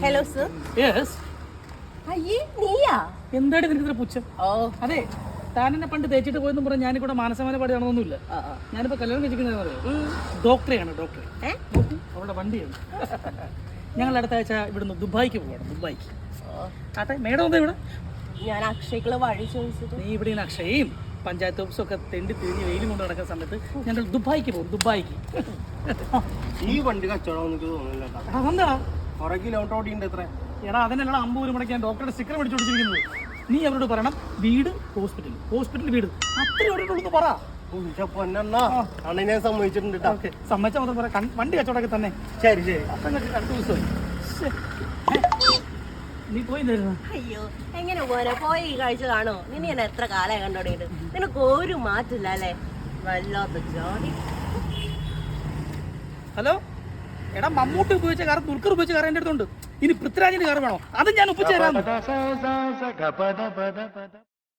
Hello sir. Yes. അയ്യേ നീയാ? എന്താണ് ഇതിന് പുച്ഛം? ഓ അതെ, താനെന്നെ പണ്ട് തേച്ചിട്ട് പോയെന്നും പറഞ്ഞാൽ ഞാനിവിടെ മാനസമാന പാടി കാണുന്നൊന്നുമില്ല. ഞാനിപ്പോ കല്യാണം കഴിച്ചിരിക്കുന്നത് ഡോക്ടറെയാണ്. ഡോക്ടറെ അവളുടെ വണ്ടിയാണ്. ഞങ്ങൾ അടുത്ത ആഴ്ച ഇവിടുന്ന് ദുബായിക്ക് പോവാണ്. ദുബായിക്ക്. അതെ, മേഡം എന്താ ഇവിടെ? ഞാൻ അക്ഷയ്ക്കുള്ള വഴി ചോദിച്ചിട്ട്. നീ ഇവിടെ അക്ഷയും പഞ്ചായത്ത് ഓഫീസും ഒക്കെ തെണ്ടി തിരിഞ്ഞ് വെയിലും കൊണ്ട് നടക്കുന്ന സമയത്ത് ഞങ്ങൾ ദുബായിക്ക് പോകും. ദുബായിക്ക്. ഈ വണ്ടി കച്ചവടം എനിക്ക് തോന്നുന്നില്ല. എന്താ 1 കിലോമീറ്റർ ഓടിയുണ്ട് എത്ര? എടാ അതിനല്ല 50 മുടക്കി ഞാൻ ഡോക്ടറുടെ സ്റ്റിക്കർ മേടിച്ചു കൊടുത്തിരിക്കുന്നത്. നീ അവരോട് പറയണം വീട് ഹോസ്പിറ്റൽ, ഹോസ്പിറ്റൽ വീട്, അത്ര ഓടിയിട്ടുള്ളൂ പറ. ഞാൻ സമ്മതിച്ചിട്ടുണ്ട്. സമ്മതിച്ചാൽ മാത്രം പറയാം. വണ്ടി കച്ചവടമൊക്കെ തന്നെ. ശരി ശരി. അടുത്ത ദിവസം നീ പോയി തരുന്ന. അയ്യോ എങ്ങനെ പോരാ, പോയി ഈ കാഴ്ച കാണോ? നിന്നെ ഞാൻ എത്ര കാലമായി കണ്ടോടിയിട്ട്. നിനക്ക് ഒരു മാറ്റില്ല അല്ലേ? വല്ലാത്ത ജോലി. ഹലോ എടാ, മമ്മൂട്ടി ഉപയോഗിച്ച കാർ, ദുൽഖർ ഉപയോഗിച്ച കാർ എൻ്റെ അടുത്തുണ്ട്. ഇനി പൃഥ്വിരാജിന്റെ കാർ വേണോ? അത് ഞാൻ ഒപ്പിച്ചു തരാം.